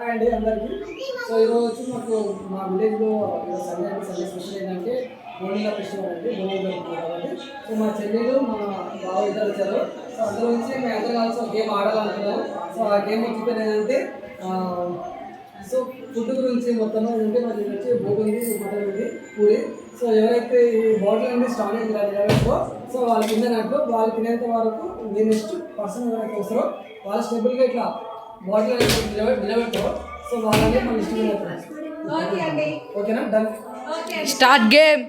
అండి అందరికీ. సో ఈరోజు వచ్చి మాకు మా విలేజ్లో సండే స్పెషల్ ఏంటంటే బోనిగా ఫెస్టివల్ అండి. బోనిగా జరుగుతుంది కాబట్టి సో మా చెల్లెలు మా బావ ఇద్దరు వచ్చారు. సో అందులో నుంచి మేము అందరూ కలిసి ఒక గేమ్ ఆడాలనుకున్నాము. సో ఆ గేమ్ వచ్చి ఏంటంటే సో ఫుడ్ గురించి మొత్తం ఏంటంటే మాది వచ్చి బోట్ ఉంది, మటన్ ఉంది, పూరి. సో ఎవరైతే ఈ బాటిల్ నుండి స్టార్ట్ అయ్యిందో సో వాళ్ళు తిన్నట్టు వాళ్ళు తినేంత వరకు మీరు నెక్స్ట్ పర్సన్ ఎవరైతే వస్తారో వాళ్ళ స్టెబుల్గా ఇట్లా బాటిల్ నిలబెట్టారు. సో వాళ్ళని మన ఇష్టం. ఓకేనా? డన్. Start game.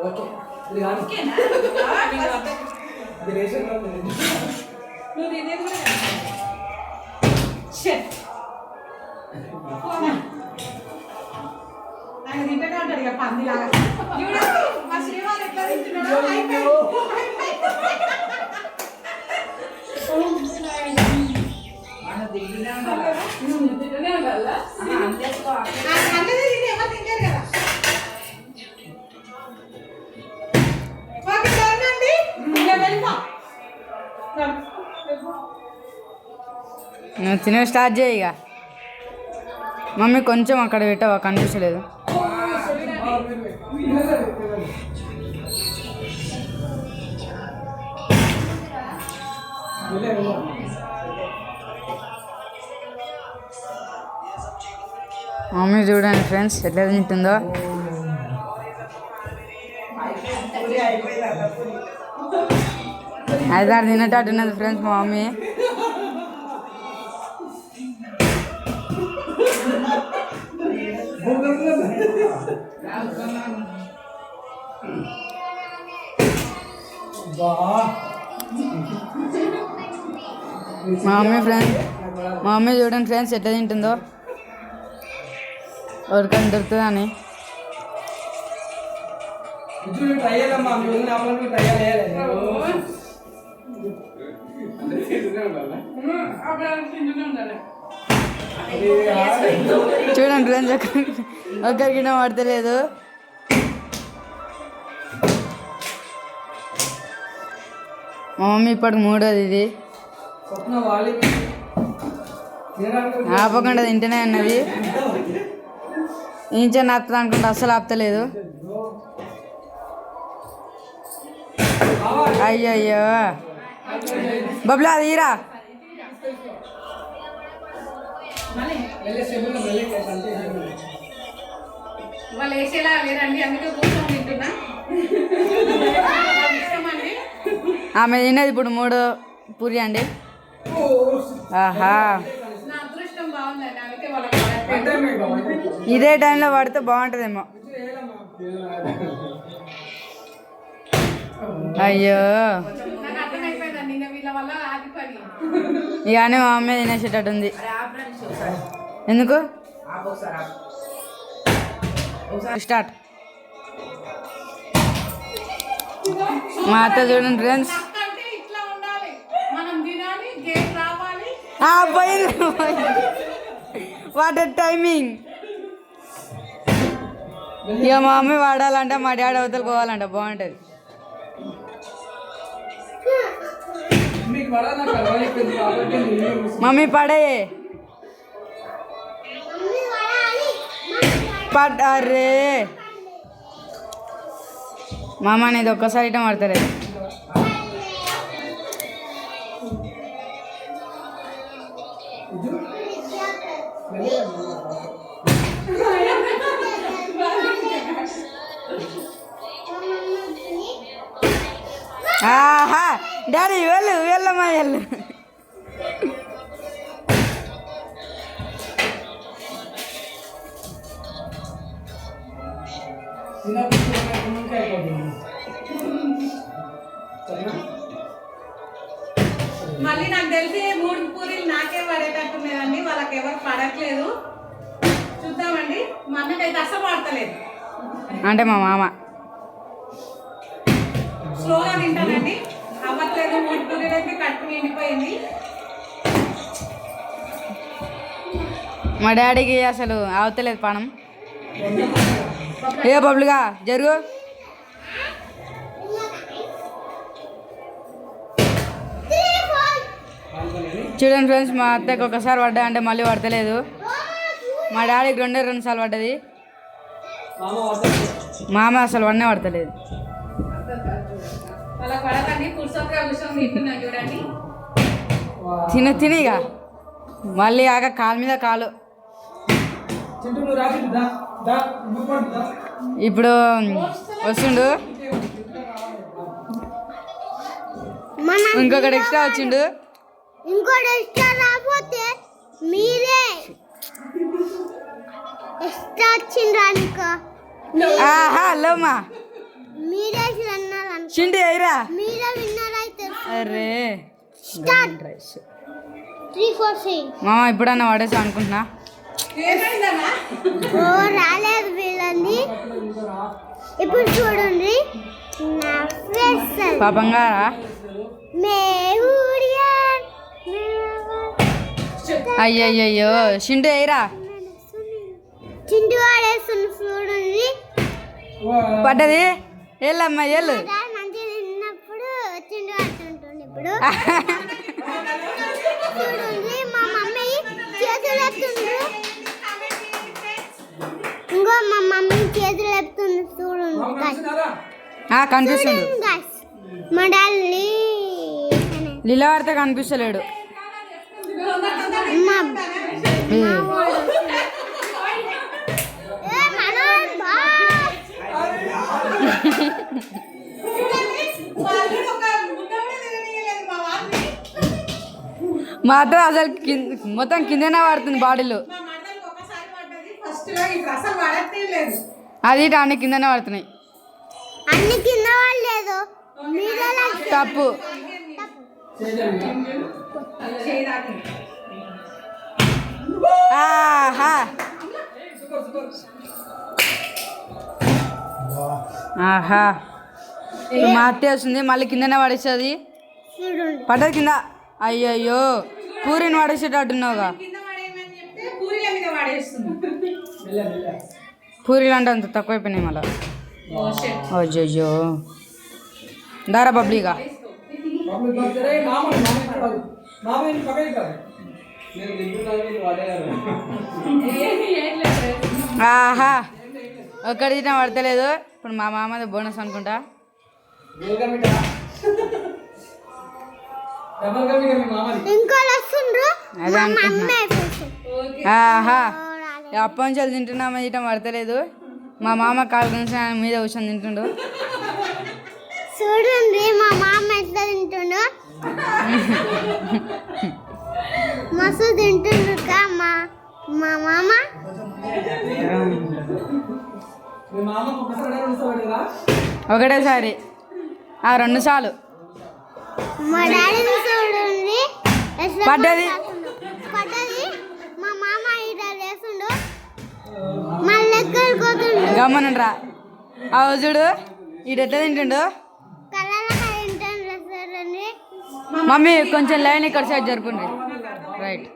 ఓకే ఇది రేషన్ ఆయన తింటూనే ఉంటాడు ఇక పందిలాగా. మా శ్రీవారు ఎట్లా తింటున్నాడో నువ్వు తినే స్టార్ట్ చేయి ఇక. మమ్మీ కొంచెం అక్కడ పెట్టావా, కనిపించలేదు. మమ్మీ చూడండి ఫ్రెండ్స్ ఎట్లా తింటుందో. ఐదారు తినేటట్టున్నది ఫ్రెండ్స్ మా మమ్మీ. మా మమ్మీ చూడండి ఫ్రెండ్స్ ఎట్లా తింటుందో. ఎవరికైనా దొరుకుతుందా అని. చూడండి ఫ్రెండ్స్ ఒక్కరికి పడతలేదు. మా మమ్మీ ఇప్పటికి మూడోది ఇది. ఆపకుండా తింటేనే ఉన్నది. ఇంచని ఆపుతుంది అనుకుంటే అస్సలు ఆపుతలేదు. అయ్యో బబ్లా అది ఈరా. వాళ్ళు వేసేలా లేరండి, అందుకే కూర్చొని తింటున్నా. ఆమె తినేది ఇప్పుడు 3 పూరి అండి. ఆహా ఇదే టైంలో పడితే బాగుంటుందేమో. అయ్యో ఇవన్నీ మా అమ్మే తినేసేటట్టు ఉంది. ఎందుకు స్టార్ట్. మా అత్త చూడండి ఫ్రెండ్స్ వాటర్ టైమింగ్. ఇక మా మమ్మీ వాడాలంటే మా డాడీ అవతల పోవాలంట. బాగుంటుంది. మమ్మీ పడే అరే మామ అనేది ఒక్కసారి ఇటం పడతలేదు. ఆహా డాడీ వెళ్ళమ్మా వెళ్ళు. మళ్ళీ నాకు తెలిసి 3 పూరీలు నాకే పడేటట్టున్నాయండి, వాళ్ళకి ఎవరు పడట్లేదు. చూద్దామండి. మా అన్నకైతే అస్సలు పడతలేదు. అంటే మా మామ స్లోగా తింటానండి, అవ్వట్లేదు. 3 పూరీలకి కట్టు నిండిపోయింది. మా డాడీకి అసలు అవతలేదు పానం. ఏ బబ్లుగా జరుగు. చూడండి ఫ్రెండ్స్, మా అత్తకి ఒకసారి పడ్డా అంటే మళ్ళీ పడతలేదు. మా డాడీకి 2 సార్లు పడ్డది. మామ వాడతాడు. మామ అసలు వన్నే పడతలేదు. వాళ్ళకి పడకండి, పురుషోత్గా కూర్చొని తింటున్నాం చూడండి. తినిగా మళ్ళీ ఆగ కాలు మీద కాలు. చింటూ నువ్వు రాసి దా దా నువ్వు పడు దా. ఇప్పుడు వస్తుండు, ఇంకొకటి ఎక్స్ట్రా వచ్చిండు. ఇంకోటి ఎక్స్ట్రా రాకపోతే మీరే ఎక్స్ట్రా వచ్చిండ్రా అనుకో, ఆహా లోమా మీరే విన్నర్ అనుకో, చింటి అయ్యరా. మీరే విన్నర్ అయితే. అరే స్టార్ట్ 3 4 6. మామ ఇప్పుడన్నా పడేసా అనుకుంటున్నా. ఏమైందమ్మా? ఓ రాలేదు వీళ్ళని. ఇప్పుడు చూడండి నా ఫేస్. పాపంగా అయ్యయ్యో చింటి అయ్యరా. చింటి వాడేస్తుంది చూడండి. పడ్డది. ఏళ్ళమ్మా ఏళ్ళు. మంచిగా తిన్నప్పుడు చింటి వాడుతుంటుంది. ఇప్పుడు చూడండి మా మమ్మీ చేతులు ఎత్తుండ్రు. ఇంకో మా మమ్మీ చేతులు ఎత్తుంది చూడండి guys. కనిపిస్తుండు. చూడండి guys. మా డాడీ లీలా వాడితే కనిపిస్తలేడు. మా వాడు. ఏ మనోడు బా. వాళ్ళు ఒక ముద్ద కూడా తిననీయలేదు మా వారిని. మాత్రం అసలు మొత్తం కిందనే పడుతుంది బాడీలో. మా మండలికి ఒకసారి పడ్డది ఫస్ట్ లో, ఇప్పుడు అసలు పడట్టే లేదు. అది అన్ని కిందనే పడుతున్నాయి. అన్ని కింద వాళ్ళు మీరే తప్పు. చేయి దాటింది. ఆహా ఆహా మా అత్తే వస్తుంది, మళ్ళీ కిందనే పడేస్తుంది. చూడండి. పడ్డది కింద. అయ్యయ్యో పూరిని పడేసేటట్టున్నావుగా. కింద పడేయమని చెప్తే పూరీల మీద పడేస్తుంది. పూరీలు అంటే అంత తక్కువైపోయినాయి మళ్ళీ. Oh shit. అయ్యయ్యో దారా బబ్లీగా. మామూలు పడతారే మామూలు మామూలు కాదు. మామూలు పక్కకి కాదు. నేను తింటున్నాను మీరు వాడేయాలి. ఆహా ఒక్కడి తిన్నా పడతలేదు. ఇప్పుడు మా మామది బోనస్ అనుకుంటా. వెల్కమ్ ఇట. డబల్ కమ్ ఇక మీ మామది. ఇంకోళ్ళు వస్తుండ్రు. అదే మా అనుకుంటున్నా. Mummy face. ఆహా అప్పటి నుంచి అది తింటున్నామా తింటాం పడతలేదు. మా మామ కాలు గురించి ఆయన మీద కూర్చొని తింటుండు. చూడండి మా మామ ఎట్లా తింటుండో. మస్తు తింటుండ్రు మా మా మామ. మీ మామకు ఒకసారి ఉంచబడేదా? ఒకటేసారి 2 సార్లు మా డాడీని చూడండి ఎట్లా పడ్డది. పడ్డది. మా మామ ఇట్లా లేస్తుండు, మళ్ళీ ఎక్కడికి పోతుండు. గమ్మనండ్రా. చూడు ఈడు ఎట్లా తింటుండు. కలర్గా తింటుండ్రు చూడండి. మమ్మీ కొంచెం లైన్ ఇక్కడ సైడ్ జరుపుండ్రి. రైట్.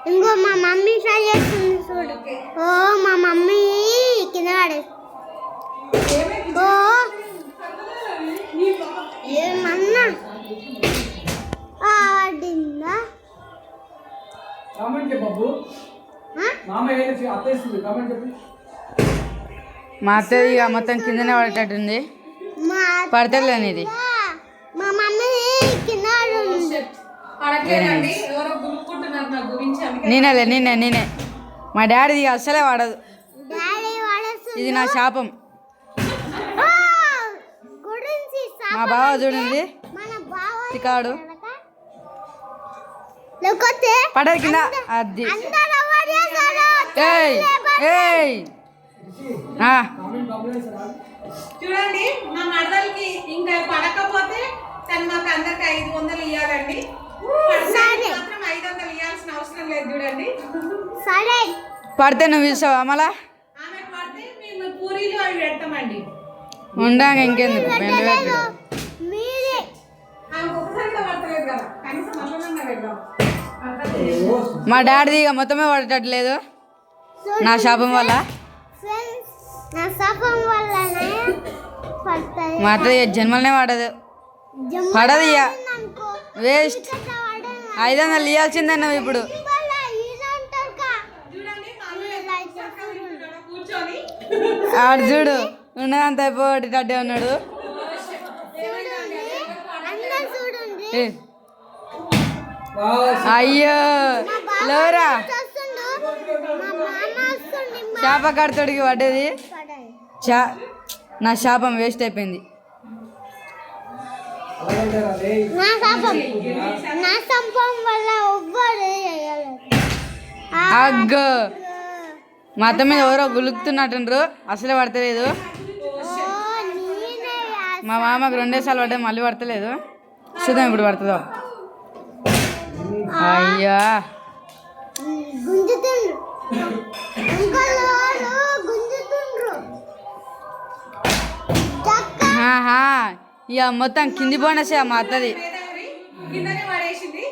ఇంకో మా మమ్మీ ట్రై చేస్తుంది చూడు. ఓ మా మమ్మీ కింద పడేసి. ఓ ఏమన్నా ఆడిందా? కామెంట్ చెప్పు బాబు. మామ ఏది అత్తేస్తుంది కామెంట్ చెప్పు. మా అత్తది ఇక మొత్తం కిందనే పడేటట్టుంది. మా పడతలేదు ఇది. మా మమ్మీ కింద పడుంది. పడట్లేదండి, ఎవరో గుమ్ముకుంటున్నారు నా గురించి. అందుకే నేనే మా డాడీది అస్సలే వాడదు. డాడీ పడేస్తుంది. ఇది నా శాపం. ఓ! గురించి మా బావ చూడండి మన బావ చికాడు లేకపోతే పడదు కింద. అది అందరూ ఎవరు చేశారు? ఏయ్ ఏయ్ కామెంట్ కాంప్లిమెంట్స్ రా. చూడండి మా మరదలకి ఇంకా పడకపోతే తను మాకు అందరికి 500 ఇవ్వాలండి. పడడానికి మాత్రం 500 ఇవ్వాల్సిన అవసరం లేదు. చూడండి సరే పడితే నువ్వు ఇస్తావా మళ్ళా? ఆమె పడితే మేము పూరీలు అవి పెడతామండి. ఉండాక ఇంకెందుకు బెండ పెట్టలేదు. మీరే ఆమె ఒక్కసారి కూడా పడతలేదు కదా, కనీసం అట్లనన్నా పెడదాం. మా డాడీది ఇక మొత్తమే పడేటట్లేదు నా శాపం వల్ల. ఫ్రెండ్స్ నా శాపం వల్లనే పడతాయి. మా అత్త జన్మలనే పడదు. జమ్ము పడదు ఇక అనుకో. వేస్ట్. ఇట్లా పడదు 500 ఇవ్వాల్సిందే నువ్వు ఇప్పుడు. చూడండి మా అల్లుడు చక్కగా తింటున్నాడు కూర్చొని. ఆడు చూడు ఉన్నదంతా అయిపోయేటట్టే ఉన్నాడు. ఏ, అయ్యో లేవరా చేప కడతడికి పడ్డది. నా శాపం వేస్ట్ అయిపోయింది. అగ్గో మా అత్త మీద ఎవరో గులుకుతున్నట్టుండ్రు, అసలే పడతలేదు. మా మామకు 2 సార్లు పడ్డా, మళ్ళీ పడతలేదు. చూద్దాం ఇప్పుడు పడుతుందో. అయ్యా ఇక మొత్తం కింది బోనసే మా అత్తది. కిందనే పడేసింది.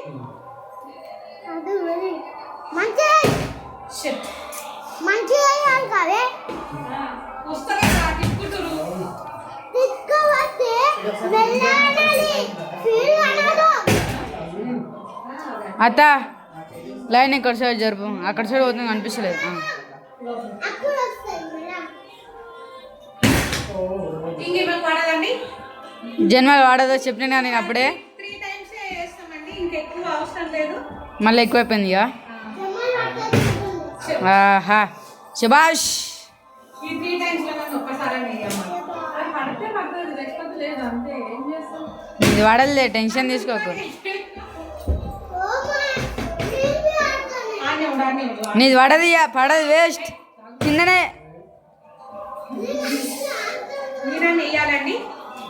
వస్తలేదా తిప్పుతురు. అత్త లైన్ ఇక్కడ సైడ్ జరుపు, అక్కడ సైడ్ పోతుంది అనిపిస్తలేదు. ఇంకేమైనా పడదండి. జన్మలు వాడదో చెప్పినా నేను అప్పుడే. 3 times వేస్తామండి, ఇంకెక్కువ అవసరం లేదు. మళ్ళీ ఎక్కువైపోయింది ఇక. ఆహా శబాష్. ఈ 3 times లో మనం ఒక్కసారి పడితే పడుతుంది, లేకపోతే లేదు. అంతే, ఏం చేస్తాం. ఇది వాడలే, టెన్షన్ తీసుకోకు. నీది పడది ఇక, పడది వేస్ట్. కిందనే వేయాలండి.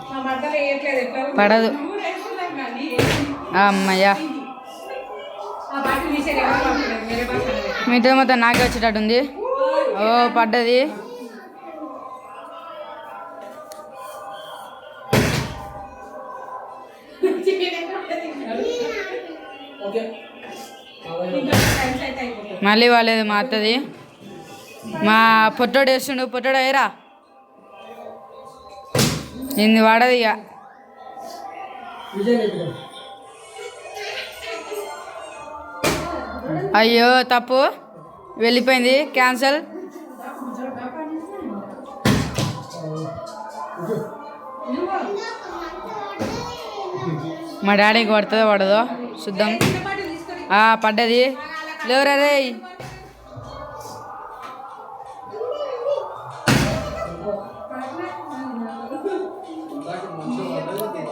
మా బట్టలు వేయట్లేదు, ఎట్లా పడదు. వేస్తున్నాం కానీ అమ్మయ్యా ఆ బట్టలు తీసేది ఎవరు పట్టలేదు, వేరే బట్టలు. మీతో మొత్తం నాకే వచ్చేటట్టు ఉంది. ఓ పడ్డది. మళ్ళీ వాళ్ళేది మా అత్తది. మా పొట్టోడు వేస్తుండు, పొట్టోడు అయ్యరా నిన్ను వాడదు ఇక. అయ్యో తప్పు, వెళ్ళిపోయింది, క్యాన్సల్. మా డాడీకి పడుతుందో పడదో చూద్దాం. పడ్డది. లేవరా రే.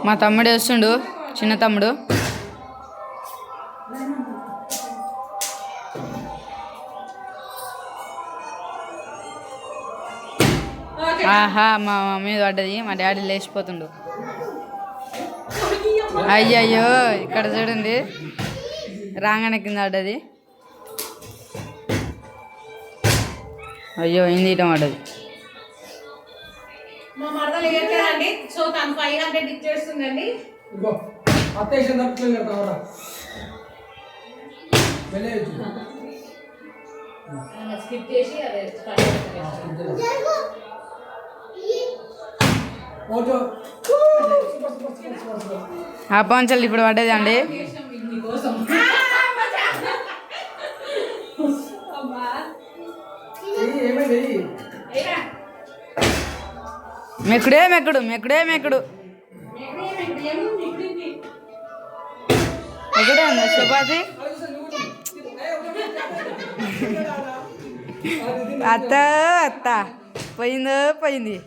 మా తమ్ముడు వేస్తుండు, చిన్న తమ్ముడు. ఆహా మా మమ్మీ పడ్డది. మా డాడీ లేచిపోతుండు. అయ్యయ్యో ఇక్కడ చూడండి, రాగానే కింద పడ్డది. అయ్యో ఏంది ఇటం పడ్డది. మా మరదలు వేయట్లేదండి, సో తను 500 ఇచ్చేస్తుందండి. స్కిప్ చేసి అదే ఆ పంచలు ఇప్పుడు పడ్డది అండి. మెక్కుడే మెక్కుడు, మెక్కుడే మెక్కుడు. ఎక్కడే ఉందా చపాతి? అత్త అత్త పోయిందో పోయింది.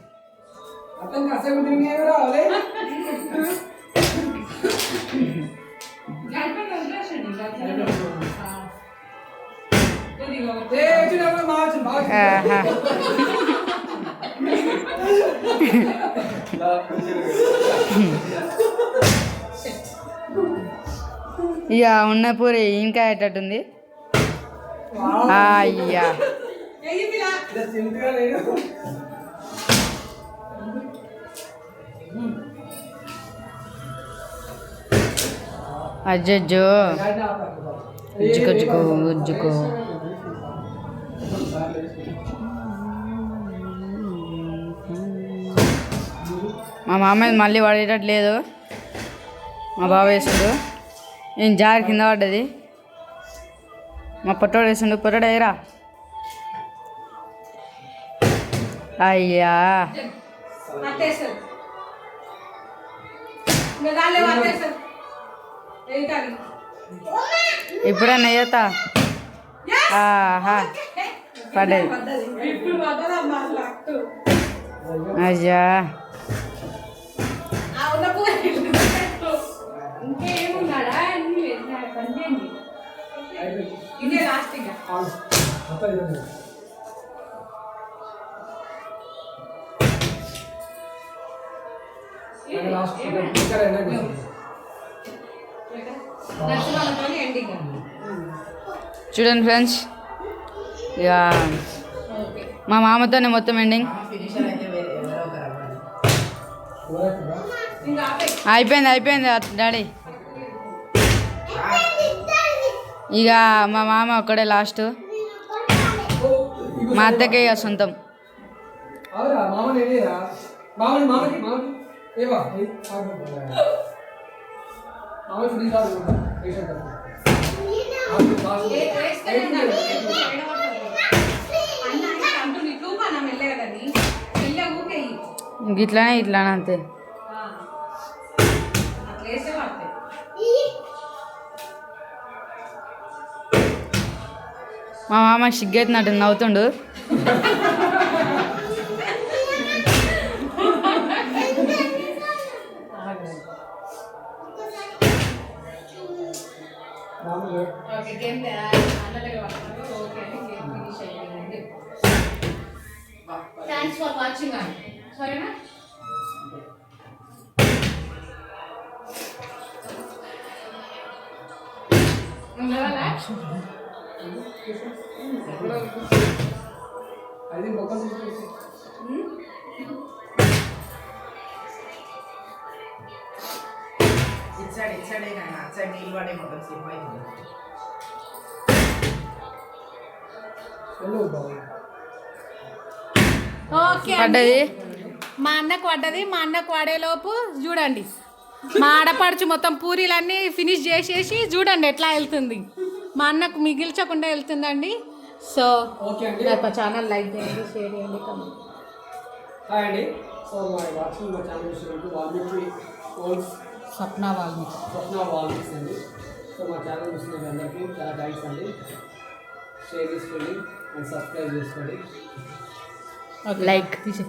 ఇక ఉన్న పూరి ఇంకా అయ్యేటట్టుంది. అయ్యా అజ్జో ఉజ్జుకొచ్చుకో ఉజ్జుకో. మా మామయ్య మళ్ళీ పడేటట్టు లేదు, మా బావ వేసాడు. ఏం జారి కింద పడ్డది. మా పొట్టోడు వేసిండు. పొట్టోడు అయ్యరా. అయ్యా అట్టేస్తారు ఇంకా దానిలో అట్టేస్తారు వెళ్తాను ఇప్పుడన్నా వేయతా. ఆహా పడ్డది. ఇప్పుడు పడ్డదమ్మా లక్కు. అయ్యా ఆ ఉన్న పువ్వు ఇంకేమున్నాడా అన్ని పని చేయండి. ఇదే లాస్ట్ ఇంకా నరసింహాలతో ఎండింగ్. చూడండి ఫ్రెండ్స్, ఇక ఓకే మా మామతోనే మొత్తం ఎండింగ్. ఇంకా ఆపే. అయిపోయింది డాడీ. ఇక మా మామ ఒక్కడే లాస్ట్. మా అత్తకే ఇక సొంతం. అవురా మామని ఏరా మామకి మామకి ఏవా మామకి ఫ్రీ కాదు పేషెంట్ వేస్తూనే ఉన్నాడు. అన్న ఇంకా అంటుంది చూపానా మెల్లగా కానీ మెల్ల ఊకేయి ఇట్లానే అంతే. అట్లా వేస్తే పడతాయి. మా మామ సిగ్గైతున్నట్టు నవ్వుతుండు. ఓకే గేమ్ అన్నలుగా పడుతున్నారు. ఓకే అని గేమ్ ఫినిష్ అయ్యింది. థ్యాంక్స్ ఫర్ వాచింగ్ అని సరేనా. అది మొక్కలు ఇచ్చాడే కానీ అచ్చాడు నీళ్ళు పడే మొత్తం సేపు అవుతుంది. ఓకే పడ్డది. మా అన్నకు పడ్డది. మా అన్నకు పడేలోపు చూడండి మా ఆడపడుచు మొత్తం పూరీలన్నీ ఫినిష్ చేసేసి చూడండి ఎట్లా వెళ్తుంది. మా అన్నకు మిగిల్చకుండా వెళ్తుందండి. సో ఓకే అండి. నా ఛానల్ లైక్ చేయండి, షేర్ చేయండి, కమెంట్. హాయ్ అండి. సో మా వాచింగ్ మా ఛానల్ చూసినట్టు వాల్మీకి ఓల్స్ స్వప్న వాల్మీకి స్వప్న వాల్మీకి అండి. సో మా ఛానల్ చూసిన అందరికీ చాలా థ్యాంక్స్ అండి. షేర్ చేసుకోండి అండ్ సబ్స్క్రైబ్ చేసుకోండి. లైక్ తీసే